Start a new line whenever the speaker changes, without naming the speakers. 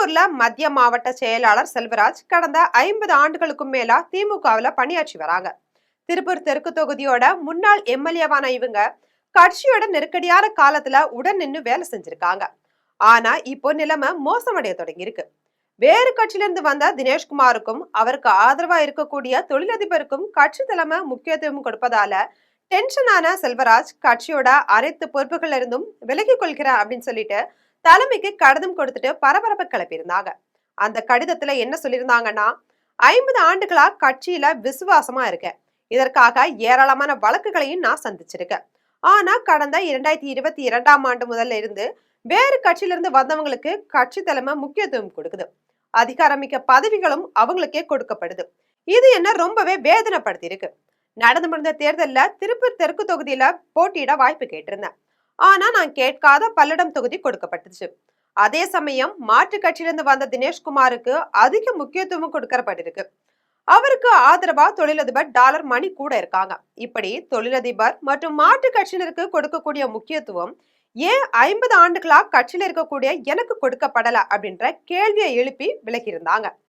திருப்பூர்ல மத்திய மாவட்ட செயலாளர் செல்வராஜ் கடந்த 50 ஆண்டுகளுக்கும் மேலா திமுகவுல பணியாற்றி வராங்க. திருப்பூர் தெற்கு தொகுதியோட முன்னாள் எம்எல்ஏவான இவங்க கட்சியோட நெருக்கடியான காலத்துல உடன் நின்னு வேலை செஞ்சிருக்காங்க. ஆனா இப்போ நிலைமை மோசமடைய தொடங்கி இருக்கு. வேறு கட்சியில இருந்து வந்த தினேஷ்குமாருக்கும் அவருக்கு ஆதரவா இருக்கக்கூடிய தொழிலதிபருக்கும் கட்சி தலைமை முக்கியத்துவம் கொடுப்பதால டென்ஷனான செல்வராஜ் கட்சியோட அனைத்து பொறுப்புகள்ல இருந்தும் விலகிக் கொள்கிறார் அப்படின்னு சொல்லிட்டு தலைமைக்கு கடிதம் கொடுத்துட்டு பரபரப்பை கிளப்பியிருந்தாங்க. அந்த கடிதத்துல என்ன சொல்லியிருந்தாங்கன்னா, 50 ஆண்டுகளா கட்சியில விசுவாசமா இருக்கேன். இதற்காக ஏராளமான வழக்குகளையும் நான் சந்திச்சிருக்கேன். ஆனா கடந்த 2022ஆம் ஆண்டு முதல்ல இருந்து வேறு கட்சியில இருந்து வந்தவங்களுக்கு கட்சி தலைமை முக்கியத்துவம் கொடுக்குது. அதிகாரமிக்க பதவிகளும் அவங்களுக்கே கொடுக்கப்படுது. இது என்ன ரொம்பவே வேதனைப்படுத்தி இருக்கு. நடந்து முடிந்த தேர்தல்ல திருப்பூர் தெற்கு தொகுதியில போட்டியிட வாய்ப்பு கேட்டிருந்தேன். ஆனா நான் கேட்காத பல்லடம் தொகுதி கொடுக்கப்பட்டுச்சு. அதே சமயம் மாற்று கட்சியிலிருந்து வந்த தினேஷ்குமாருக்கு அதிக முக்கியத்துவம் கொடுக்கப்பட்டிருக்கு. அவருக்கு ஆதரவா தொழிலதிபர் டாலர் மணி கூட இருக்காங்க. இப்படி தொழிலதிபர் மற்றும் மாற்று கட்சியினருக்கு கொடுக்கக்கூடிய முக்கியத்துவம் ஏன் 50 ஆண்டுகளா கட்சியில இருக்கக்கூடிய எனக்கு கொடுக்கப்படல அப்படின்ற கேள்வியை எழுப்பி விலகியிருந்தாங்க.